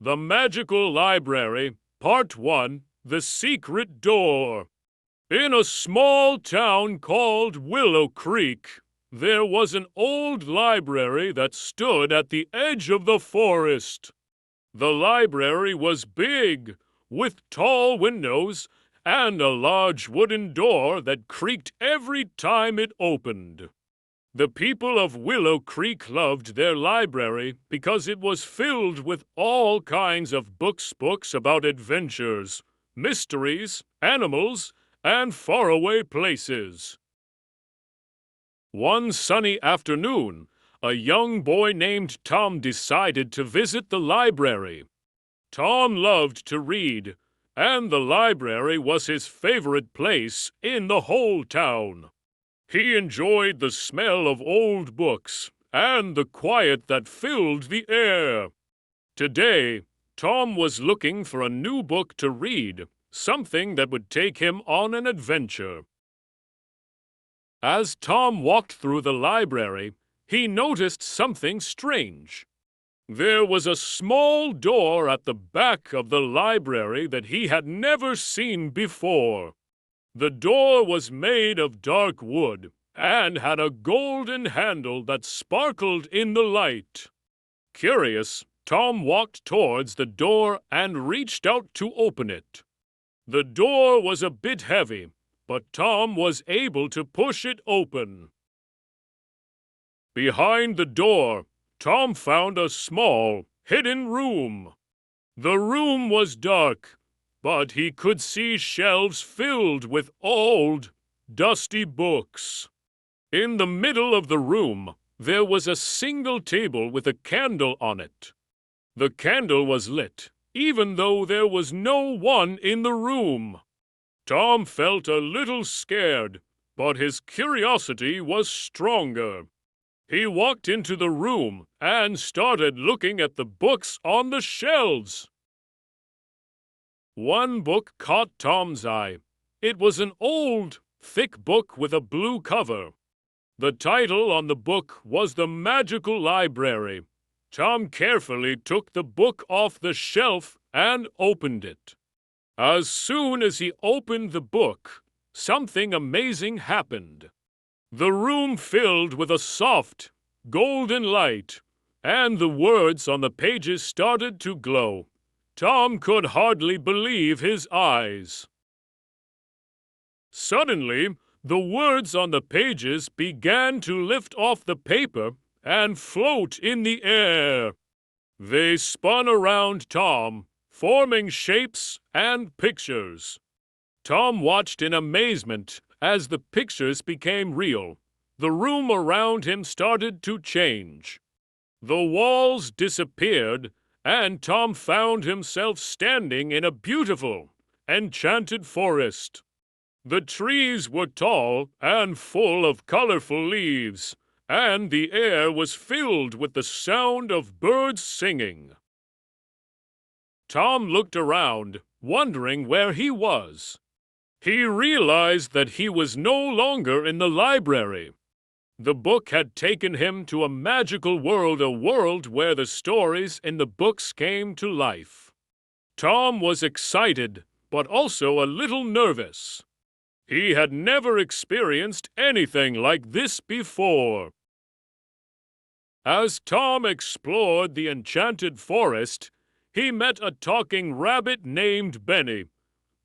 The Magical Library, Part 1, The Secret Door. In a small town called Willow Creek, there was an old library that stood at the edge of the forest. The library was big, with tall windows and a large wooden door that creaked every time it opened. The people of Willow Creek loved their library because it was filled with all kinds of books about adventures, mysteries, animals, and faraway places. One sunny afternoon, a young boy named Tom decided to visit the library. Tom loved to read, and the library was his favorite place in the whole town. He enjoyed the smell of old books and the quiet that filled the air. Today, Tom was looking for a new book to read, something that would take him on an adventure. As Tom walked through the library, he noticed something strange. There was a small door at the back of the library that he had never seen before. The door was made of dark wood and had a golden handle that sparkled in the light. Curious, Tom walked towards the door and reached out to open it. The door was a bit heavy, but Tom was able to push it open. Behind the door, Tom found a small, hidden room. The room was dark, but he could see shelves filled with old, dusty books. In the middle of the room, there was a single table with a candle on it. The candle was lit, even though there was no one in the room. Tom felt a little scared, but his curiosity was stronger. He walked into the room and started looking at the books on the shelves. One book caught Tom's eye. It was an old, thick book with a blue cover. The title on the book was The Magical Library. Tom carefully took the book off the shelf and opened it. As soon as he opened the book, something amazing happened. The room filled with a soft, golden light, and the words on the pages started to glow. Tom could hardly believe his eyes. Suddenly, the words on the pages began to lift off the paper and float in the air. They spun around Tom, forming shapes and pictures. Tom watched in amazement as the pictures became real. The room around him started to change. The walls disappeared, and Tom found himself standing in a beautiful, enchanted forest. The trees were tall and full of colorful leaves, and the air was filled with the sound of birds singing. Tom looked around, wondering where he was. He realized that he was no longer in the library. The book had taken him to a magical world, a world where the stories in the books came to life. Tom was excited, but also a little nervous. He had never experienced anything like this before. As Tom explored the enchanted forest, he met a talking rabbit named Benny.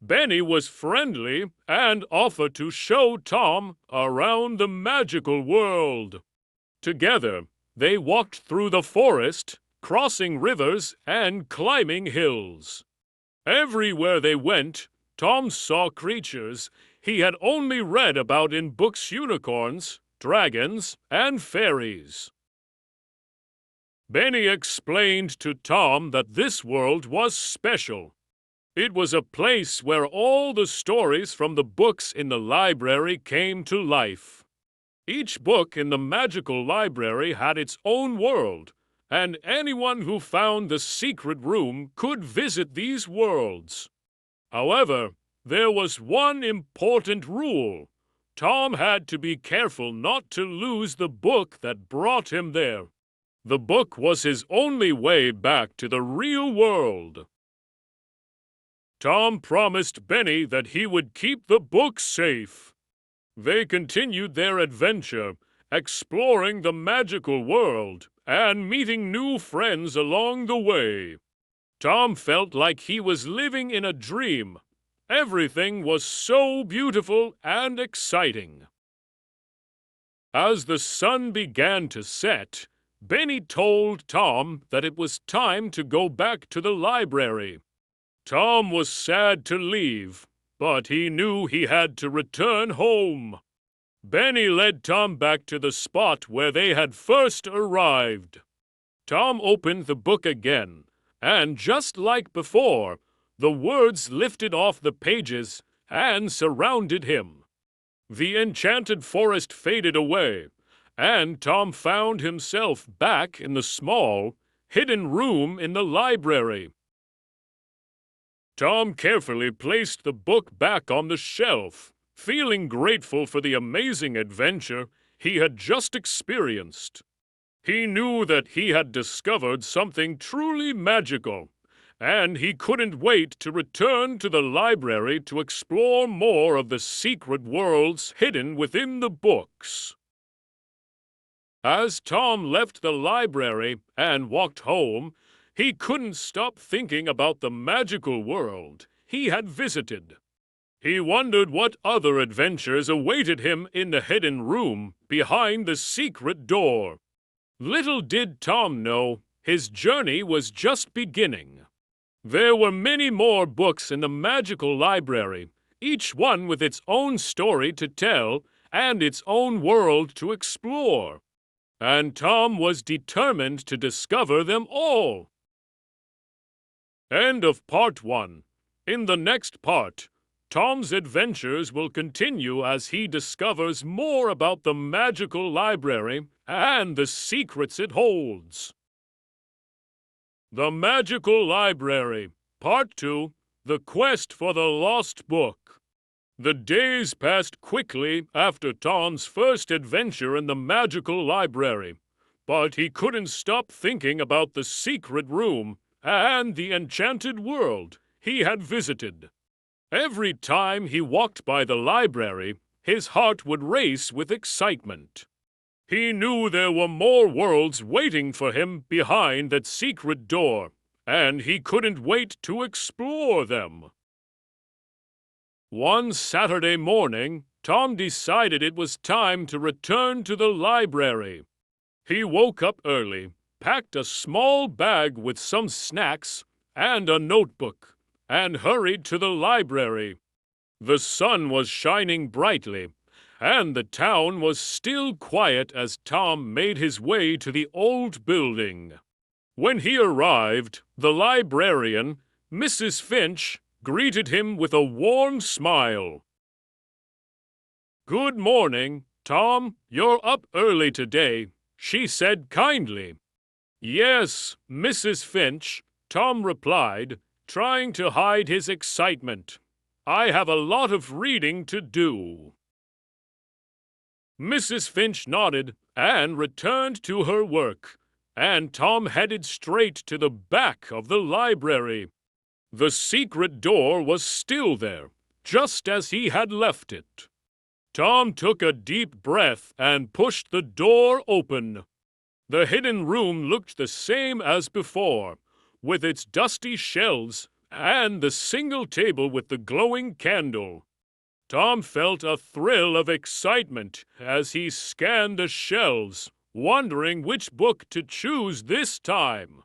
Benny was friendly and offered to show Tom around the magical world. Together, they walked through the forest, crossing rivers and climbing hills. Everywhere they went, Tom saw creatures he had only read about in books: unicorns, dragons, and fairies. Benny explained to Tom that this world was special. It was a place where all the stories from the books in the library came to life. Each book in the magical library had its own world, and anyone who found the secret room could visit these worlds. However, there was one important rule. Tom had to be careful not to lose the book that brought him there. The book was his only way back to the real world. Tom promised Benny that he would keep the book safe. They continued their adventure, exploring the magical world and meeting new friends along the way. Tom felt like he was living in a dream. Everything was so beautiful and exciting. As the sun began to set, Benny told Tom that it was time to go back to the library. Tom was sad to leave, but he knew he had to return home. Benny led Tom back to the spot where they had first arrived. Tom opened the book again, and just like before, the words lifted off the pages and surrounded him. The enchanted forest faded away, and Tom found himself back in the small, hidden room in the library. Tom carefully placed the book back on the shelf, feeling grateful for the amazing adventure he had just experienced. He knew that he had discovered something truly magical, and he couldn't wait to return to the library to explore more of the secret worlds hidden within the books. As Tom left the library and walked home, he couldn't stop thinking about the magical world he had visited. He wondered what other adventures awaited him in the hidden room behind the secret door. Little did Tom know, his journey was just beginning. There were many more books in the magical library, each one with its own story to tell and its own world to explore. And Tom was determined to discover them all. End of part 1. In the next part, Tom's adventures will continue as he discovers more about the magical library and the secrets it holds. The Magical Library, Part 2, The Quest for the Lost Book. The days passed quickly after Tom's first adventure in the magical library, but he couldn't stop thinking about the secret room and the enchanted world he had visited. Every time he walked by the library, his heart would race with excitement. He knew there were more worlds waiting for him behind that secret door, and he couldn't wait to explore them. One Saturday morning, Tom decided it was time to return to the library. He woke up early, packed a small bag with some snacks and a notebook, and hurried to the library. The sun was shining brightly, and the town was still quiet as Tom made his way to the old building. When he arrived, the librarian, Mrs. Finch, greeted him with a warm smile. "Good morning, Tom. You're up early today," she said kindly. "Yes, Mrs. Finch," Tom replied, trying to hide his excitement. "I have a lot of reading to do." Mrs. Finch nodded and returned to her work, and Tom headed straight to the back of the library. The secret door was still there, just as he had left it. Tom took a deep breath and pushed the door open. The hidden room looked the same as before, with its dusty shelves and the single table with the glowing candle. Tom felt a thrill of excitement as he scanned the shelves, wondering which book to choose this time.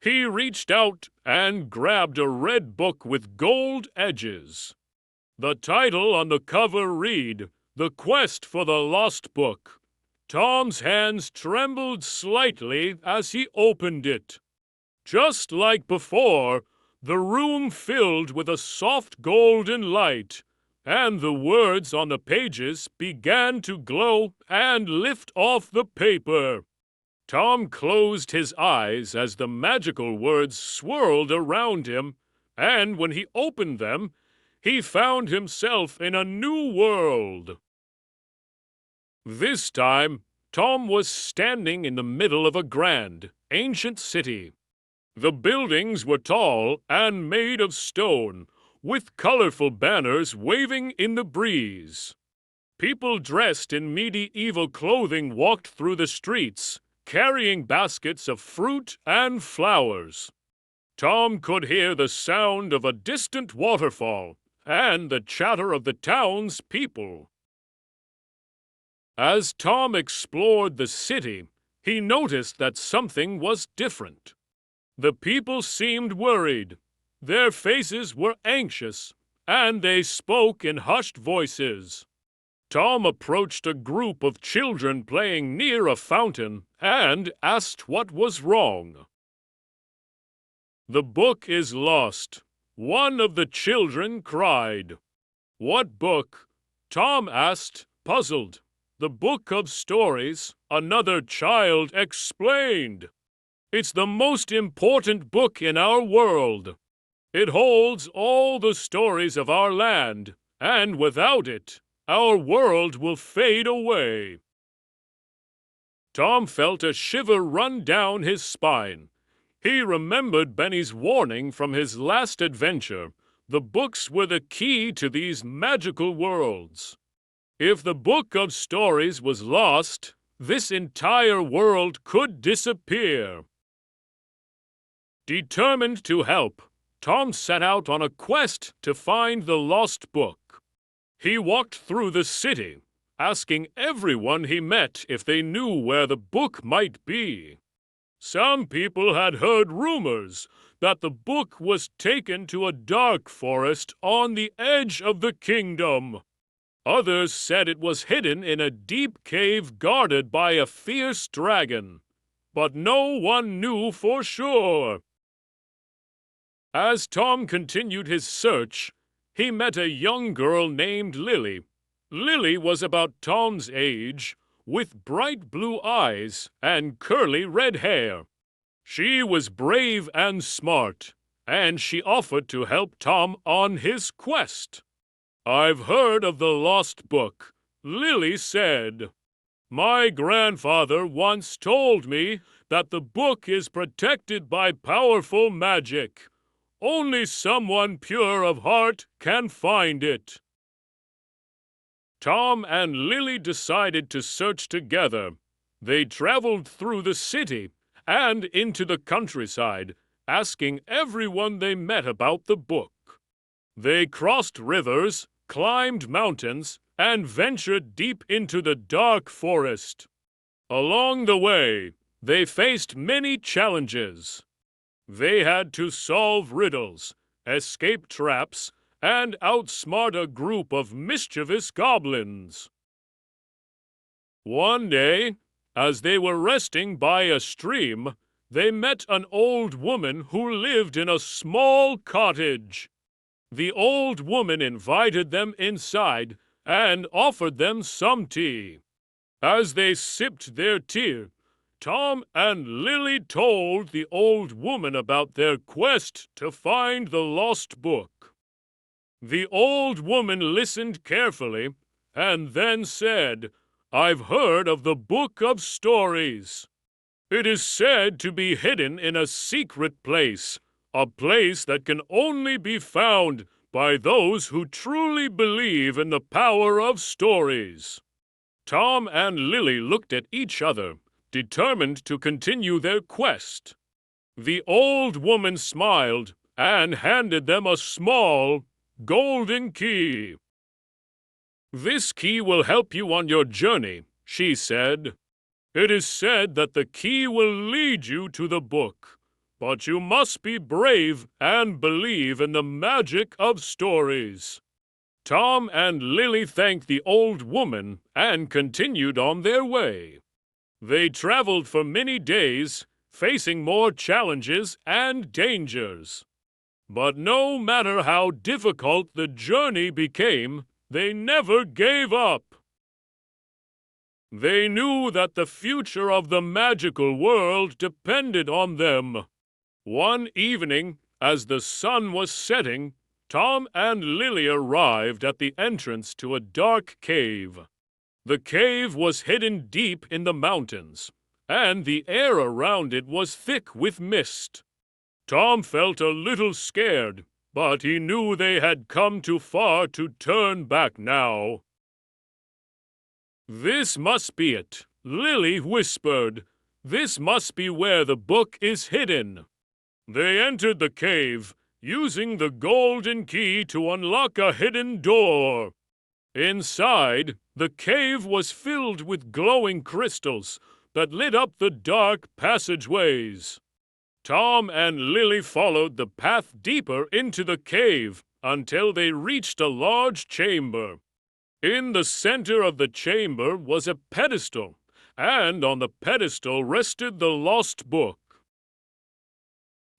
He reached out and grabbed a red book with gold edges. The title on the cover read, "The Quest for the Lost Book." Tom's hands trembled slightly as he opened it. Just like before, the room filled with a soft golden light, and the words on the pages began to glow and lift off the paper. Tom closed his eyes as the magical words swirled around him, and when he opened them, he found himself in a new world. This time, Tom was standing in the middle of a grand, ancient city. The buildings were tall and made of stone, with colorful banners waving in the breeze. People dressed in medieval clothing walked through the streets, carrying baskets of fruit and flowers. Tom could hear the sound of a distant waterfall and the chatter of the town's people. As Tom explored the city, he noticed that something was different. The people seemed worried. Their faces were anxious, and they spoke in hushed voices. Tom approached a group of children playing near a fountain and asked what was wrong. "The book is lost," one of the children cried. "What book?" Tom asked, puzzled. "The book of stories," another child explained. "It's the most important book in our world. It holds all the stories of our land, and without it, our world will fade away." Tom felt a shiver run down his spine. He remembered Benny's warning from his last adventure. The books were the key to these magical worlds. If the book of stories was lost, this entire world could disappear. Determined to help, Tom set out on a quest to find the lost book. He walked through the city, asking everyone he met if they knew where the book might be. Some people had heard rumors that the book was taken to a dark forest on the edge of the kingdom. Others said it was hidden in a deep cave guarded by a fierce dragon, but no one knew for sure. As Tom continued his search, he met a young girl named Lily. Lily was about Tom's age, with bright blue eyes and curly red hair. She was brave and smart, and she offered to help Tom on his quest. "I've heard of the lost book," Lily said. "My grandfather once told me that the book is protected by powerful magic. Only someone pure of heart can find it." Tom and Lily decided to search together. They traveled through the city and into the countryside, asking everyone they met about the book. They crossed rivers, climbed mountains, and ventured deep into the dark forest. Along the way, they faced many challenges. They had to solve riddles, escape traps, and outsmart a group of mischievous goblins. One day, as they were resting by a stream, they met an old woman who lived in a small cottage. The old woman invited them inside and offered them some tea. As they sipped their tea, Tom and Lily told the old woman about their quest to find the lost book. The old woman listened carefully and then said, "I've heard of the book of stories. It is said to be hidden in a secret place, a place that can only be found by those who truly believe in the power of stories." Tom and Lily looked at each other, determined to continue their quest. The old woman smiled and handed them a small, golden key. "This key will help you on your journey," she said. "It is said that the key will lead you to the book, but you must be brave and believe in the magic of stories." Tom and Lily thanked the old woman and continued on their way. They traveled for many days, facing more challenges and dangers. But no matter how difficult the journey became, they never gave up. They knew that the future of the magical world depended on them. One evening, as the sun was setting, Tom and Lily arrived at the entrance to a dark cave. The cave was hidden deep in the mountains, and the air around it was thick with mist. Tom felt a little scared, but he knew they had come too far to turn back now. "This must be it," Lily whispered. "This must be where the book is hidden." They entered the cave, using the golden key to unlock a hidden door. Inside, the cave was filled with glowing crystals that lit up the dark passageways. Tom and Lily followed the path deeper into the cave until they reached a large chamber. In the center of the chamber was a pedestal, and on the pedestal rested the lost book.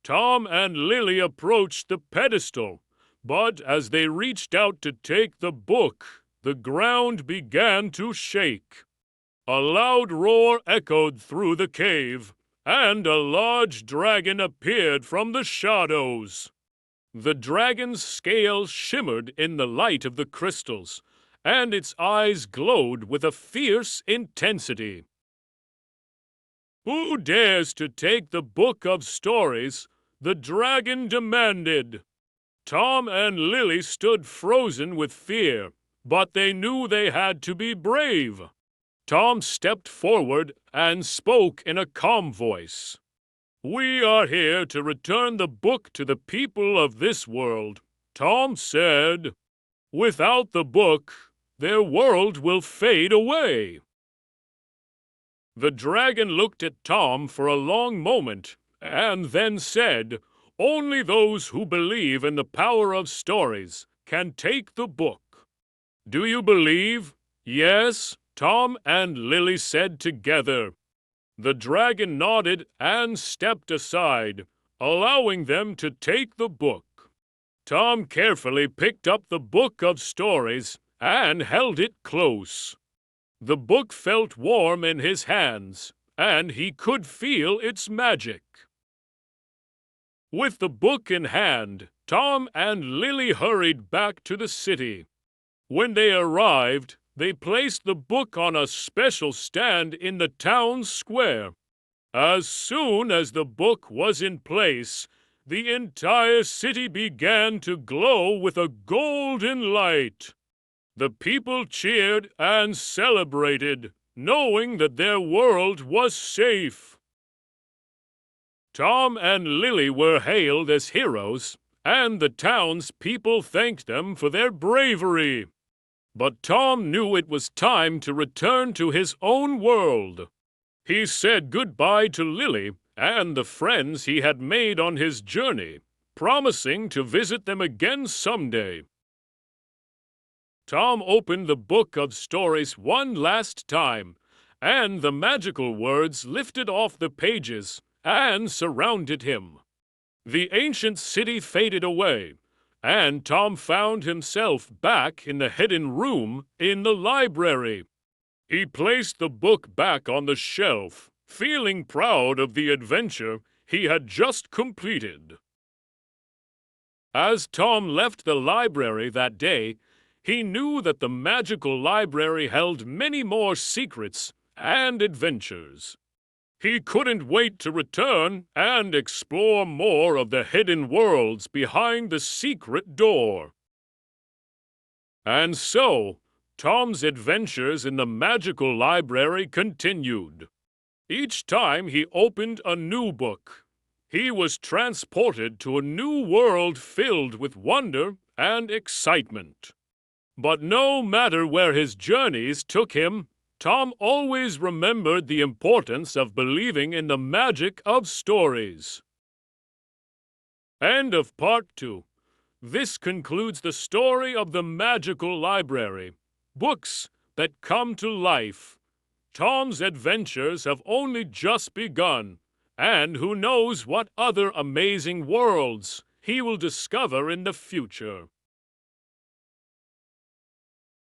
Tom and Lily approached the pedestal, but as they reached out to take the book, the ground began to shake. A loud roar echoed through the cave, and a large dragon appeared from the shadows. The dragon's scales shimmered in the light of the crystals, and its eyes glowed with a fierce intensity. "Who dares to take the book of stories?" the dragon demanded. Tom and Lily stood frozen with fear, but they knew they had to be brave. Tom stepped forward and spoke in a calm voice. "We are here to return the book to the people of this world," Tom said. "Without the book, their world will fade away." The dragon looked at Tom for a long moment and then said, "Only those who believe in the power of stories can take the book." "Do you believe?" "Yes," Tom and Lily said together. The dragon nodded and stepped aside, allowing them to take the book. Tom carefully picked up the book of stories and held it close. The book felt warm in his hands, and he could feel its magic. With the book in hand, Tom and Lily hurried back to the city. When they arrived, they placed the book on a special stand in the town square. As soon as the book was in place, the entire city began to glow with a golden light. The people cheered and celebrated, knowing that their world was safe. Tom and Lily were hailed as heroes, and the town's people thanked them for their bravery. But Tom knew it was time to return to his own world. He said goodbye to Lily and the friends he had made on his journey, promising to visit them again someday. Tom opened the book of stories one last time, and the magical words lifted off the pages and surrounded him. The ancient city faded away, and Tom found himself back in the hidden room in the library. He placed the book back on the shelf, feeling proud of the adventure he had just completed. As Tom left the library that day, he knew that the magical library held many more secrets and adventures. He couldn't wait to return and explore more of the hidden worlds behind the secret door. And so, Tom's adventures in the magical library continued. Each time he opened a new book, he was transported to a new world filled with wonder and excitement. But no matter where his journeys took him, Tom always remembered the importance of believing in the magic of stories. End of Part 2. This concludes the story of the Magical Library. Books that come to life. Tom's adventures have only just begun, and who knows what other amazing worlds he will discover in the future.